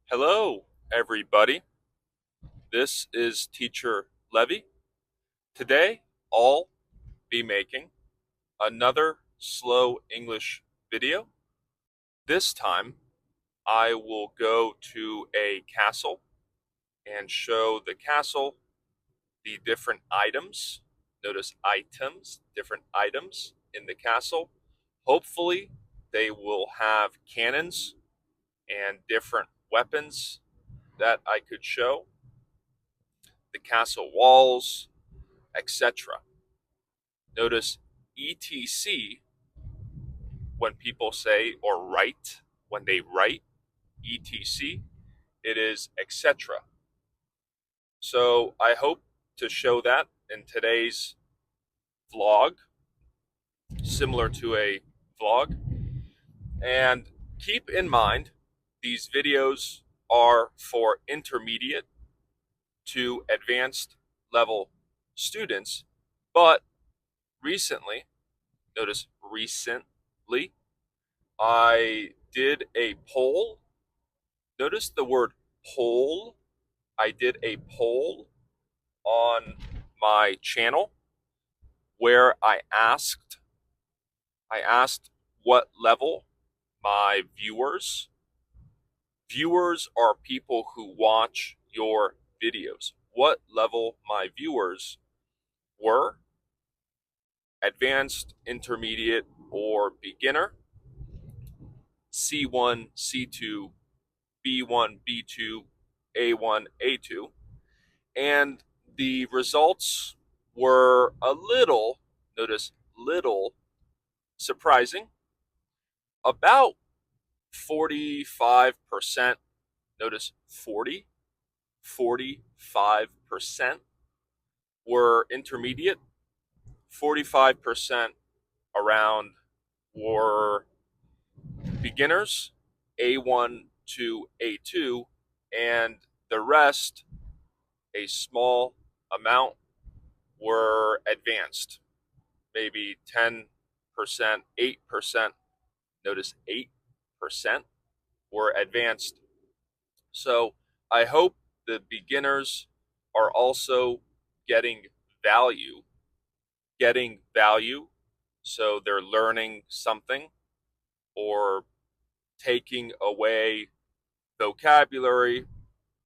Hello, everybody. This is Teacher Levy. Today, I'll be making another slow English video. This time, I will go to a castle and show the castle the different items. Notice items, different items in the castle. Hopefully, they will have cannons and different weapons that I could show, the castle walls, etc. Notice ETC when people say or write, when they write ETC, it is etc. So I hope to show that in today's vlog, similar to a vlog. And keep in mind, these videos are for intermediate to advanced level students, but recently, notice recently, I did a poll. Notice the word poll. I did a poll on my channel where I asked what level my viewers are people who watch your videos. What level my viewers were, advanced, intermediate, or beginner, C1, C2, B1, B2, A1, A2, and the results were a little, notice little, surprising. About 45%, notice 45% were intermediate, 45% around were beginners, A1 to A2, and the rest, a small amount, were advanced. Maybe 10%, 8%, notice 8% were advanced. So I hope the beginners are also getting value, so they're learning something or taking away vocabulary,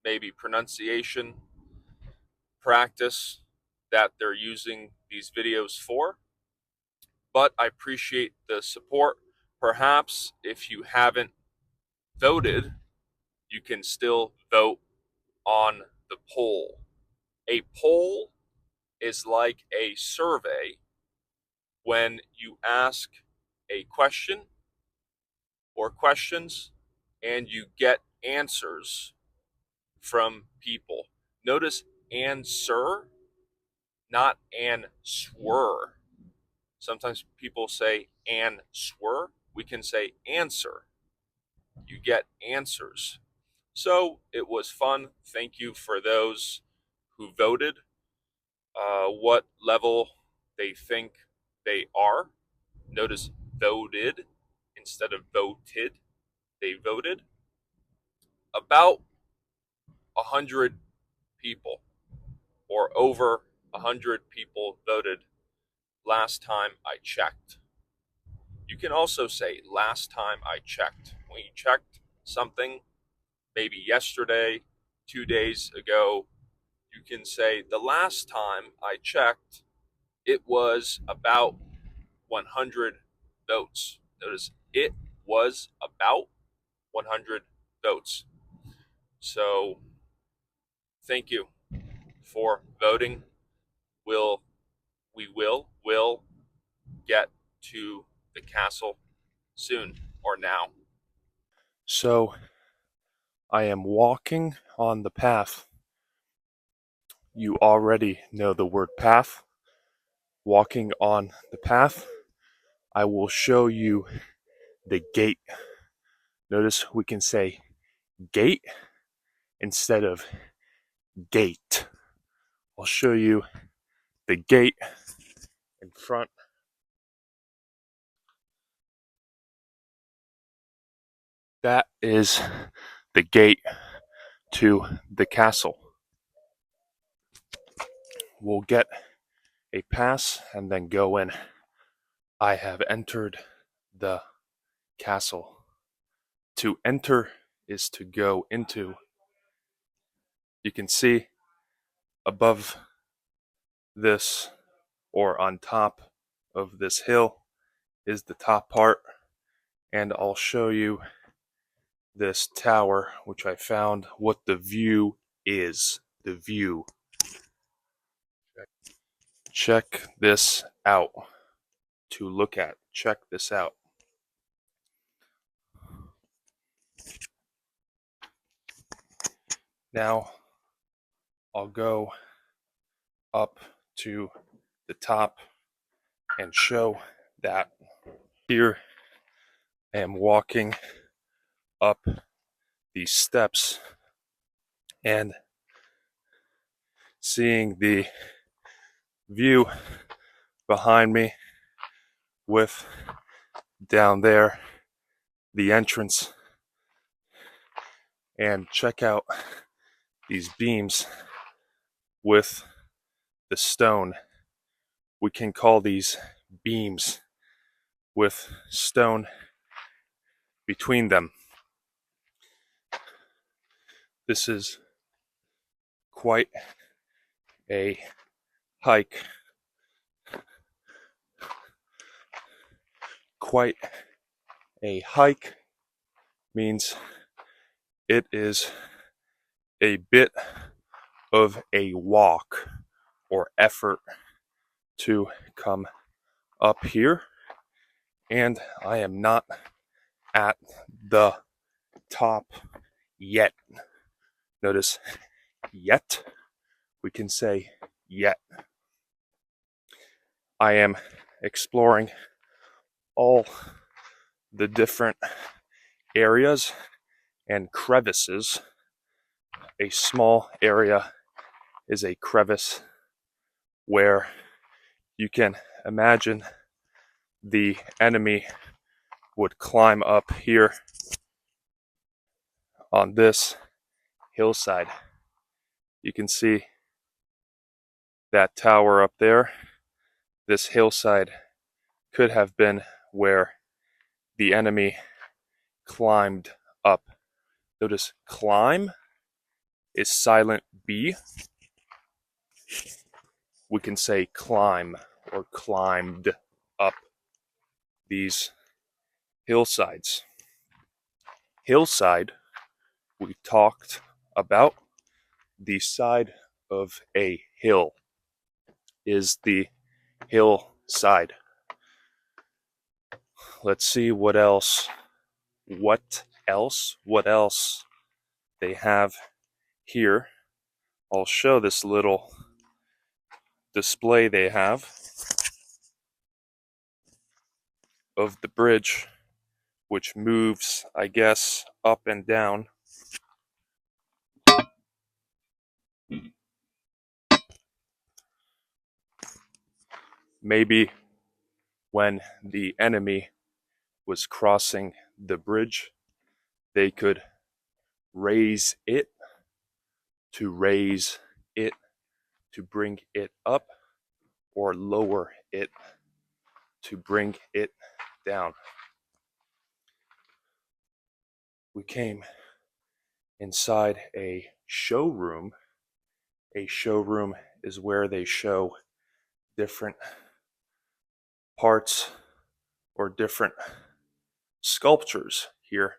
maybe pronunciation, practice that they're using these videos for. But I appreciate the support. Perhaps if you haven't voted, you can still vote on the poll. A poll is like a survey when you ask a question or questions and you get answers from people. Notice answer, not answer. Sometimes people say answer. We can say answer. You get answers. So it was fun. Thank you for those who voted, what level they think they are. Notice voted instead of voted. They voted. About 100 people, or over 100 people voted last time I checked. You can also say last time I checked. When you checked something, maybe yesterday, 2 days ago, you can say the last time I checked, it was about 100 votes. Notice it was about 100 votes. So thank you for voting. We will get to the castle soon or now. So I am walking on the path. You already know the word path. Walking on the path. I will show you the gate. Notice we can say gate instead of gate. I'll show you the gate in front. That is the gate to the castle. We'll get a pass and then go in. I have entered the castle. To enter is to go into. You can see above this, or on top of this hill, is the top part, and I'll show you this tower, which I found what the view is. The view. Check this out. To look at. Check this out. Now I'll go up to the top and show that. Here I am walking up these steps and seeing the view behind me, with down there the entrance. And check out these beams with the stone. We can call these beams with stone between them. This is quite a hike. Quite a hike means it is a bit of a walk or effort to come up here, and I am not at the top yet. Notice yet. We can say yet. I am exploring all the different areas and crevices. A small area is a crevice where you can imagine the enemy would climb up here on this hillside. You can see that tower up there. This hillside could have been where the enemy climbed up. Notice climb is silent B. We can say climb or climbed up these hillsides. Hillside, we talked about the side of a hill is the hillside. Let's see what else they have here. I'll show this little display they have of the bridge, which moves, I guess, up and down. Maybe when the enemy was crossing the bridge, they could raise it to bring it up, or lower it to bring it down. We came inside a showroom. A showroom is where they show different parts or different sculptures. Here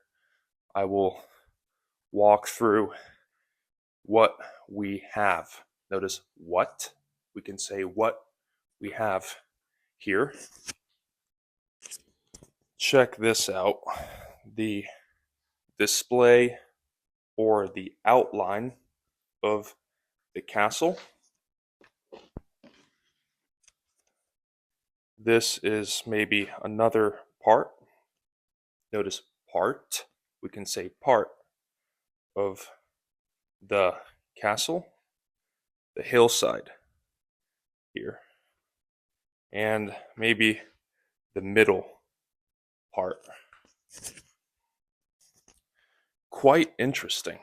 I will walk through what we have. Notice what. We can say what we have here. Check this out. The display or the outline of the castle. This is maybe another part. Notice part. We can say part of the castle, the hillside here, and maybe the middle part. Quite interesting.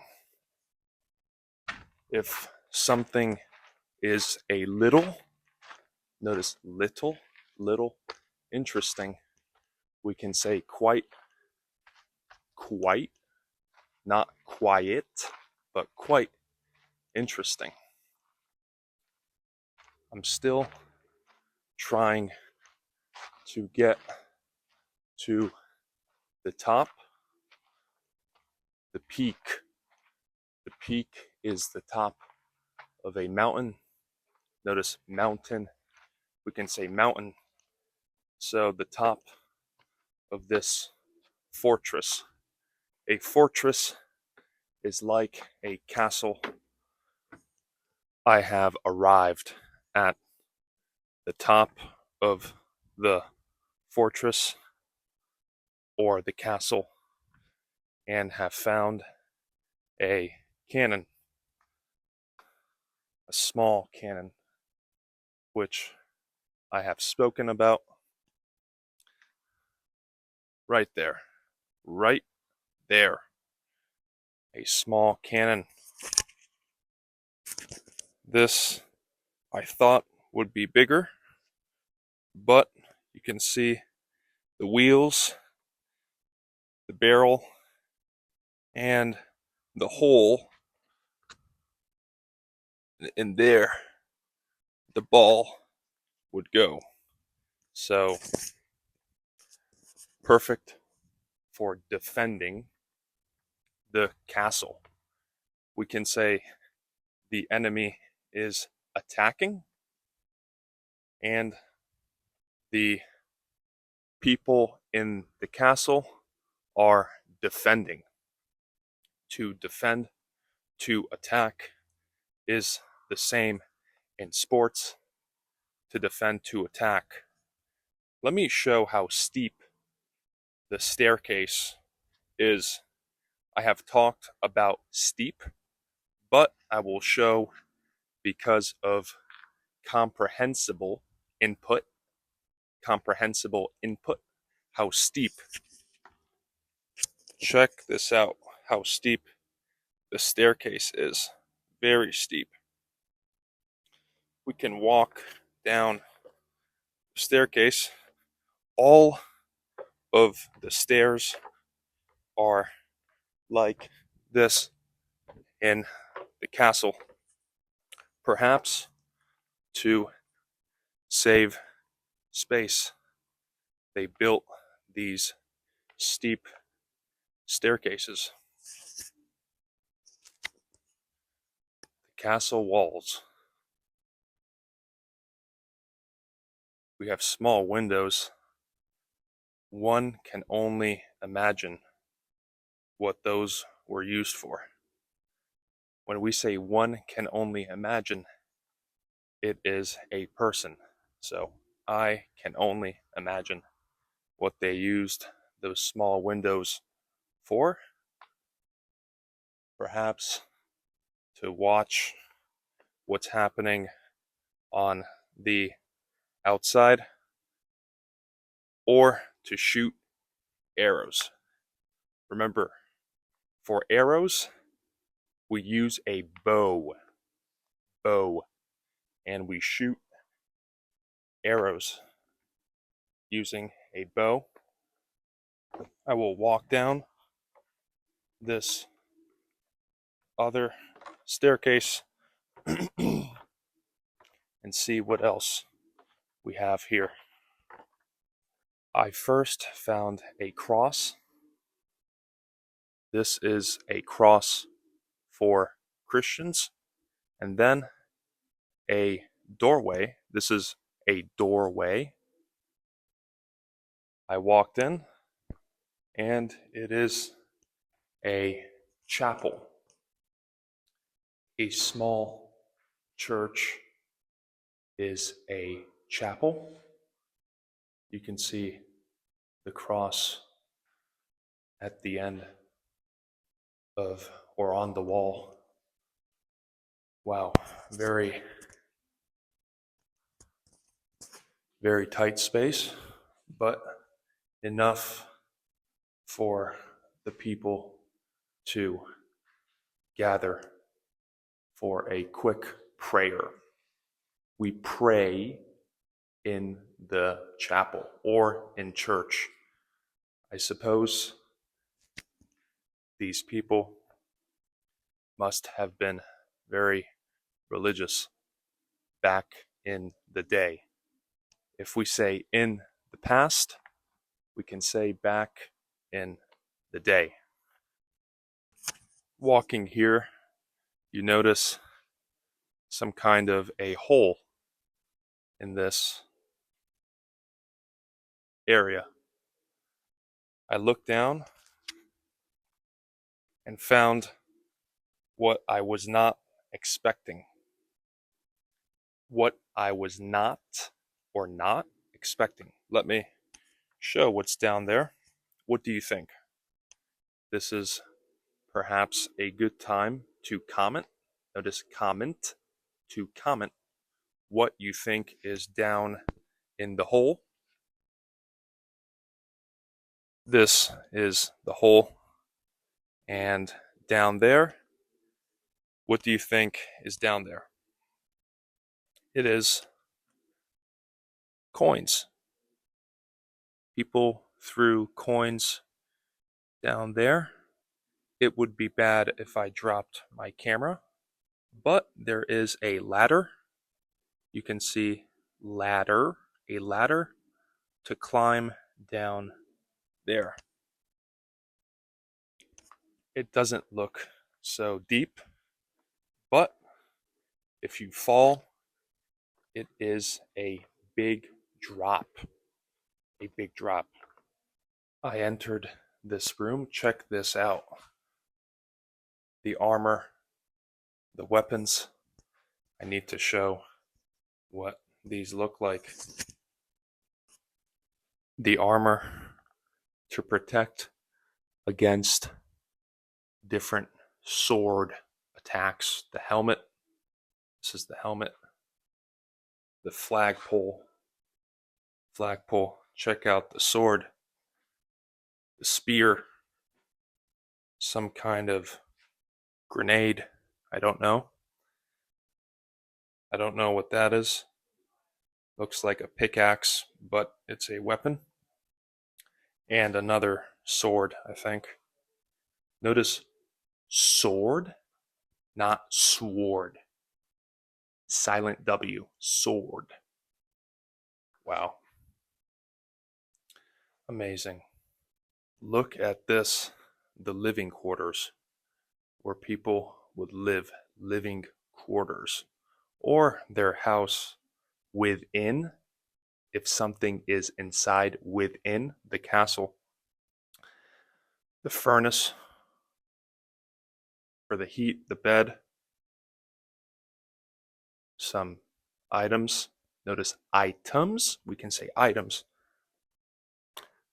If something is a little, notice little, little, interesting, we can say quite, not quiet, but quite interesting. I'm still trying to get to the top, the peak. The peak is the top of a mountain. Notice mountain. We can say mountain. So the top of this fortress. A fortress is like a castle. I have arrived at the top of the fortress or the castle and have found a cannon, a small cannon, which I have spoken about right there, right there, a small cannon. This I thought would be bigger, but you can see the wheels, the barrel, and the hole in there the ball would go. So perfect for defending the castle. We can say the enemy is attacking and the people in the castle are defending. To defend, to attack is the same in sports. To defend, to attack. Let me show how steep the staircase is. I have talked about steep, but I will show because of comprehensible input, how steep. Check this out, how steep the staircase is. Very steep. We can walk down the staircase. All of the stairs are like this in the castle. Perhaps to save space, they built these steep staircases. The castle walls. We have small windows. One can only imagine what those were used for. When we say one can only imagine, it is a person. So I can only imagine what they used those small windows for. Perhaps to watch what's happening on the outside or to shoot arrows. Remember, for arrows, we use a bow, and we shoot arrows using a bow. I will walk down this other staircase and see what else we have here. I first found a cross. This is a cross for Christians, and then a doorway. This is a doorway. I walked in, and it is a chapel, a small church is a chapel. You can see the cross at the end of or on the wall. Wow, very, very tight space, but enough for the people to gather for a quick prayer. We pray in the chapel or in church. I suppose these people must have been very religious back in the day. If we say in the past, we can say back in the day. Walking here, you notice some kind of a hole in this area. I looked down and found what I was not expecting. What I was not expecting. Let me show what's down there. What do you think? This is perhaps a good time to comment. Notice comment, to comment what you think is down in the hole. This is the hole. And down there, what do you think is down there? It is coins. People threw coins down there. It would be bad if I dropped my camera, but there is a ladder. You can see a ladder to climb down there. It doesn't look so deep, but if you fall, it is a big drop. A big drop. I entered this room. Check this out. The armor, the weapons. I need to show what these look like. The armor to protect against different sword attacks. The helmet. This is the helmet. The flagpole. Check out the sword. The spear. Some kind of grenade. I don't know what that is. Looks like a pickaxe, but it's a weapon. And another sword, I think. Notice sword, not sword. Silent W, sword. Wow. Amazing. Look at this, the living quarters, where people would live, living quarters, or their house within, if something is inside within the castle. The furnace for the heat, the bed, some items. Notice items, we can say items.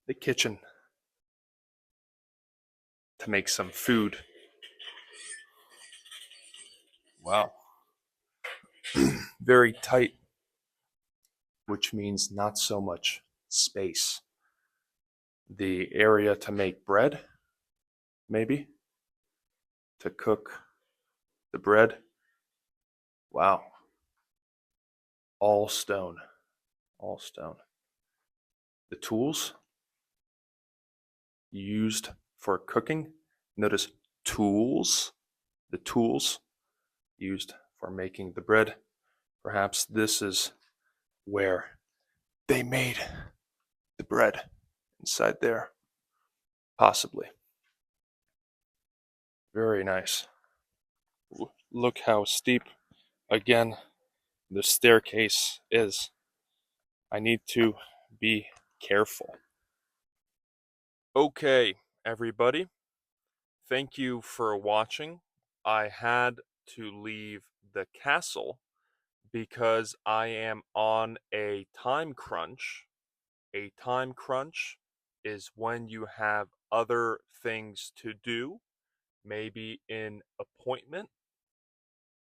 The kitchen to make some food. Wow. Very tight, which means not so much space. The area to make bread, maybe, to cook the bread. Wow. All stone. All stone. The tools used for cooking. Notice tools. The tools used for making the bread. Perhaps this is where they made the bread, inside there. Possibly. Very nice. Look how steep, again, the staircase is. I need to be careful. Okay, everybody. Thank you for watching. I had to leave the castle because I am on a time crunch. A time crunch is when you have other things to do, maybe an appointment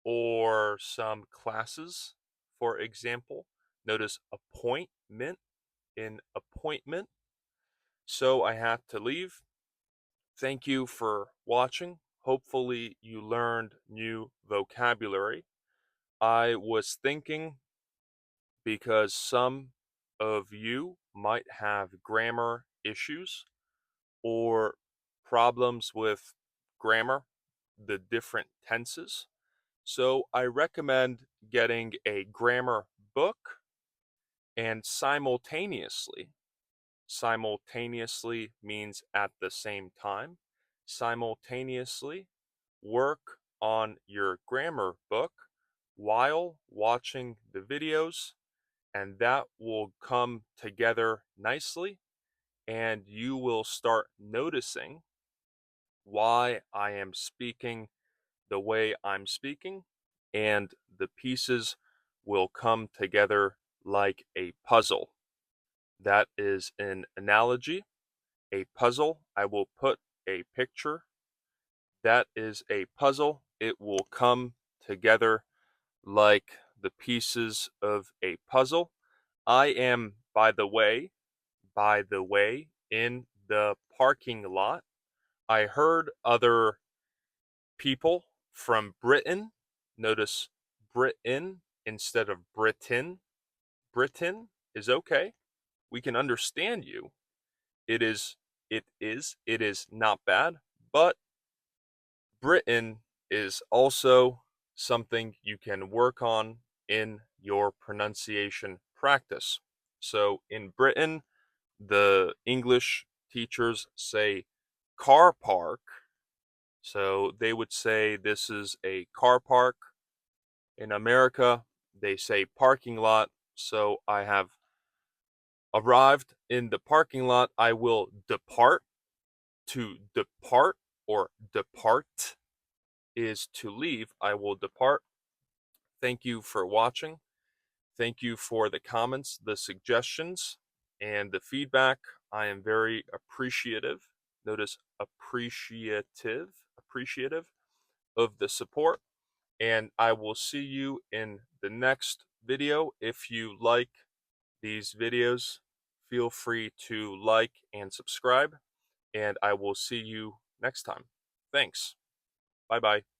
or some classes, for example. Notice appointment in appointment. So I have to leave. Thank you for watching. Hopefully you learned new vocabulary. I was thinking because some of you might have grammar issues or problems with grammar, the different tenses. So I recommend getting a grammar book and simultaneously means at the same time, simultaneously work on your grammar book while watching the videos, and that will come together nicely, and you will start noticing why I am speaking the way I'm speaking, and the pieces will come together like a puzzle. That is an analogy. A puzzle, I will put a picture. That is a puzzle. It will come together like the pieces of a puzzle. I am, by the way, in the parking lot. I heard other people from Britain. Notice Britain instead of Britain. Britain is okay. We can understand you. It is not bad, but Britain is also something you can work on in your pronunciation practice. So in Britain, the English teachers say car park. So they would say this is a car park. In America, they say parking lot. So I have arrived in the parking lot. I will depart. To depart or depart is to leave. I will depart. Thank you for watching. Thank you for the comments, the suggestions, and the feedback. I am very appreciative. Notice appreciative of the support. And I will see you in the next video. If you like these videos, feel free to like and subscribe. And I will see you next time. Thanks. Bye bye.